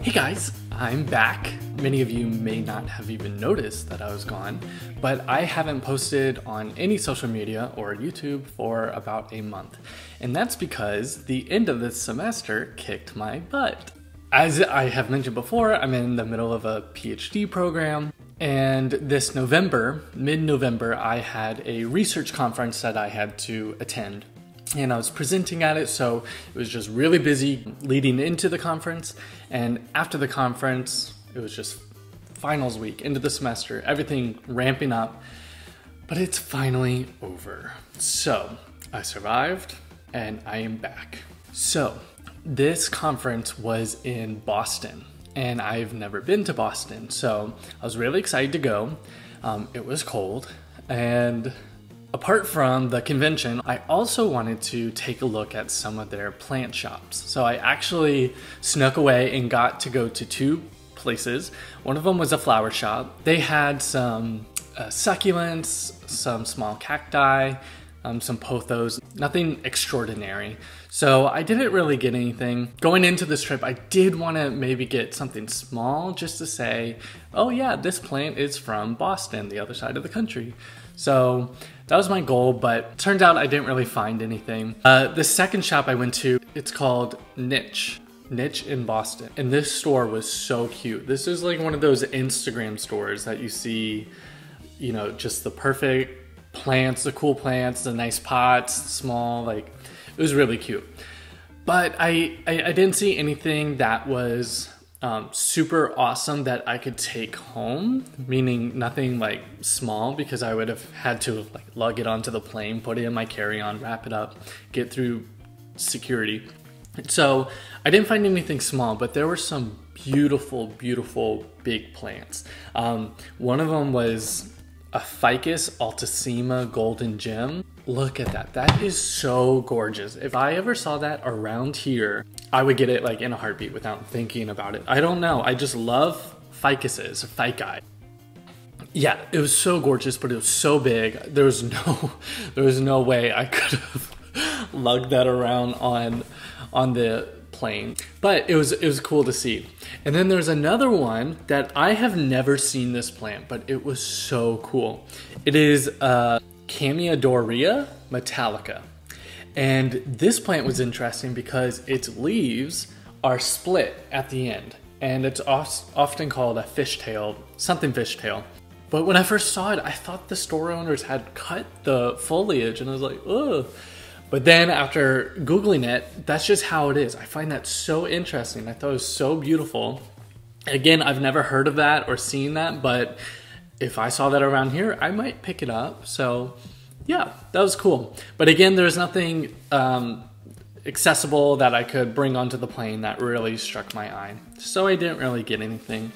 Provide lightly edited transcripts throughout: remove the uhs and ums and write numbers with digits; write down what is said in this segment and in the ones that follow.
Hey guys, I'm back. Many of you may not have even noticed that I was gone, but I haven't posted on any social media or YouTube for about a month. And that's because the end of this semester kicked my butt. As I have mentioned before, I'm in the middle of a PhD program, and this November, mid-November, I had a research conference that I had to attend. And I was presenting at it, so it was just really busy leading into the conference. And after the conference, it was just finals week, end of the semester, everything ramping up. But it's finally over. So I survived and I am back. So this conference was in Boston and I've never been to Boston. So I was really excited to go. It was cold, and apart from the convention, I also wanted to take a look at some of their plant shops. So I actually snuck away and got to go to two places. One of them was a flower shop. They had some succulents, some small cacti, some pothos, nothing extraordinary. So I didn't really get anything. Going into this trip, I did want to maybe get something small just to say, oh yeah, this plant is from Boston, the other side of the country. So that was my goal, but turns out I didn't really find anything. The second shop I went to, it's called Niche in Boston. And this store was so cute. This is like one of those Instagram stores that you see, you know, just the perfect plants, the cool plants, the nice pots, small, like it was really cute. But I didn't see anything that was super awesome that I could take home, meaning nothing like small, because I would have had to like lug it onto the plane, put it in my carry-on, wrap it up, get through security. So I didn't find anything small, but there were some beautiful, beautiful big plants. One of them was a Ficus altissima golden gem. Look at that. That is so gorgeous. If I ever saw that around here, I would get it like in a heartbeat without thinking about it. I don't know. I just love ficuses, fici. Yeah, it was so gorgeous, but it was so big. There was no way I could have lugged that around on the plane. But it was cool to see. And then there's another one that I have never seen this plant, but it was so cool. It is Cameadoria metallica. And this plant was interesting because its leaves are split at the end. And it's often called a fishtail, something fishtail. But when I first saw it, I thought the store owners had cut the foliage, and I was like, ugh. But then after Googling it, that's just how it is. I find that so interesting. I thought it was so beautiful. Again, I've never heard of that or seen that, but if I saw that around here, I might pick it up. So yeah, that was cool. But again, there's nothing accessible that I could bring onto the plane that really struck my eye. So I didn't really get anything,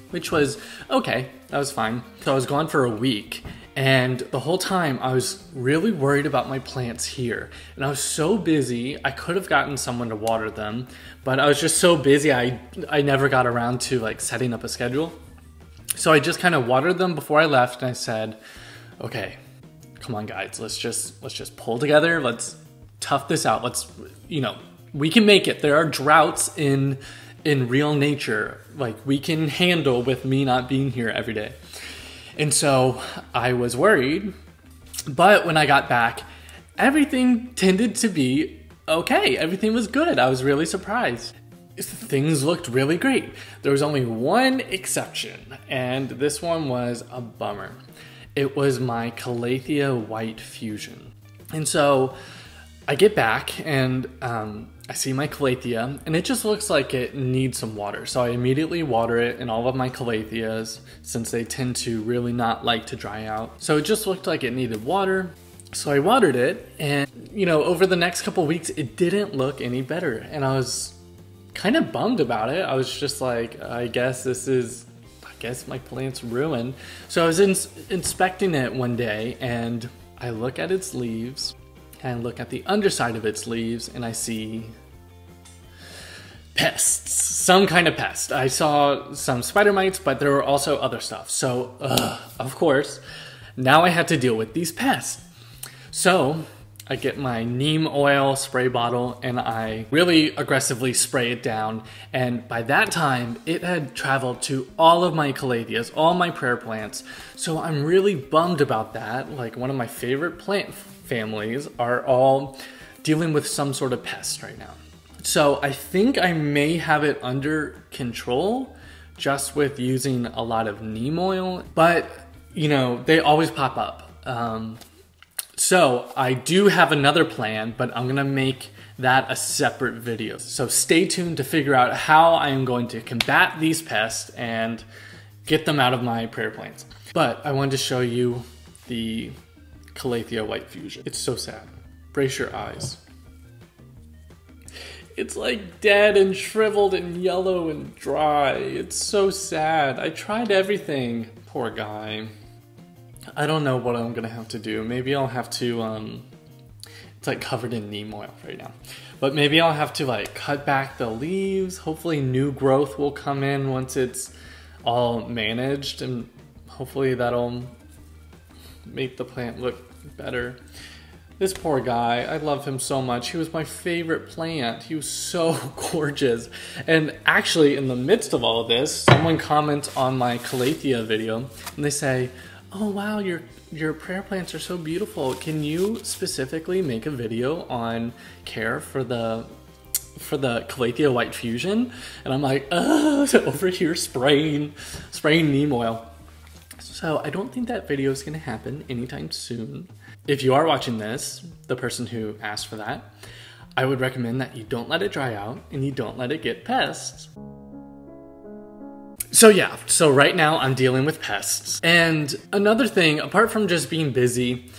which was okay. That was fine. So I was gone for a week. And the whole time I was really worried about my plants here. And I was so busy, I could have gotten someone to water them, but I was just so busy, I never got around to like setting up a schedule. So I just kind of watered them before I left, and I said, okay, come on guys, let's just pull together, let's tough this out. Let's, you know, we can make it. There are droughts in real nature, like we can handle with me not being here every day. And so I was worried, but when I got back, everything tended to be okay. Everything was good. I was really surprised. Things looked really great. There was only one exception, and this one was a bummer. It was my Calathea white fusion. And so I get back and I see my Calathea, and it just looks like it needs some water. So I immediately water it in all of my Calatheas, since they tend to really not like to dry out. So it just looked like it needed water. So I watered it, and you know, over the next couple weeks, it didn't look any better. And I was kind of bummed about it. I was just like, I guess my plant's ruined. So I was inspecting it one day, and I look at its leaves, and look at the underside of its leaves, and I see pests, some kind of pest. I saw some spider mites, but there were also other stuff. So, of course, now I had to deal with these pests. So I get my neem oil spray bottle and I really aggressively spray it down. And by that time, it had traveled to all of my calatheas, all my prayer plants. So I'm really bummed about that. Like, one of my favorite plant families are all dealing with some sort of pest right now. So I think I may have it under control just with using a lot of neem oil, but you know, they always pop up. So I do have another plan, but I'm gonna make that a separate video. So stay tuned to figure out how I am going to combat these pests and get them out of my prayer plants. But I wanted to show you the Calathea White Fusion. It's so sad. Brace your eyes. It's like dead and shriveled and yellow and dry. It's so sad. I tried everything. Poor guy. I don't know what I'm gonna have to do. Maybe I'll have to, it's like covered in neem oil right now. But maybe I'll have to like cut back the leaves. Hopefully new growth will come in once it's all managed, and hopefully that'll make the plant look better. This poor guy, I love him so much. He was my favorite plant. He was so gorgeous. And actually, in the midst of all of this, someone comments on my Calathea video and they say, "Oh wow, your prayer plants are so beautiful. Can you specifically make a video on care for the Calathea White Fusion?" And I'm like, over here spraying neem oil. So I don't think that video is gonna happen anytime soon. If you are watching this, the person who asked for that, I would recommend that you don't let it dry out and you don't let it get pests. So yeah, so right now I'm dealing with pests. And another thing, apart from just being busy,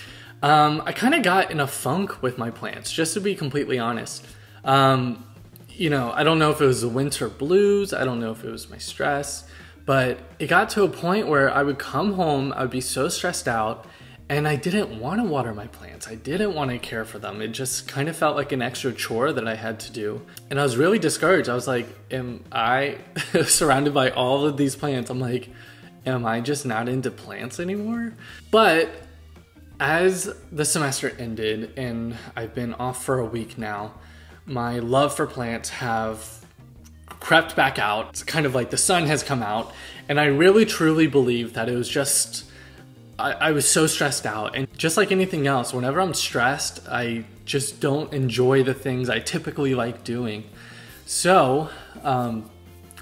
I kind of got in a funk with my plants, just to be completely honest. You know, I don't know if it was the winter blues, I don't know if it was my stress, but it got to a point where I would come home, I would be so stressed out, and I didn't want to water my plants. I didn't want to care for them. It just kind of felt like an extra chore that I had to do. And I was really discouraged. I was like, am I surrounded by all of these plants? I'm like, am I just not into plants anymore? But as the semester ended and I've been off for a week now, my love for plants have crept back out. It's kind of like the sun has come out. And I really truly believe that it was just, I was so stressed out, and just like anything else, whenever I'm stressed, I just don't enjoy the things I typically like doing. So I'm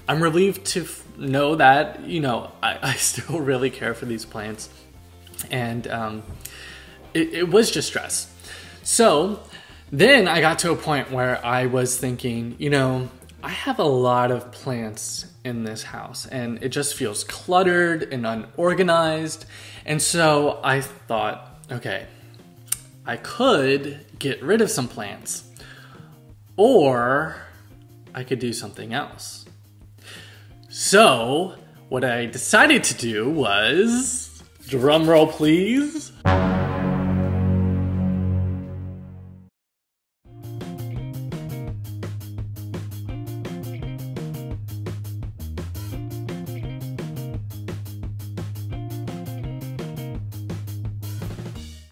relieved to know that, you know, I still really care for these plants, and it was just stress. So then I got to a point where I was thinking, you know, I have a lot of plants in this house and it just feels cluttered and unorganized. And so I thought, okay, I could get rid of some plants, or I could do something else. So what I decided to do was, drum roll please,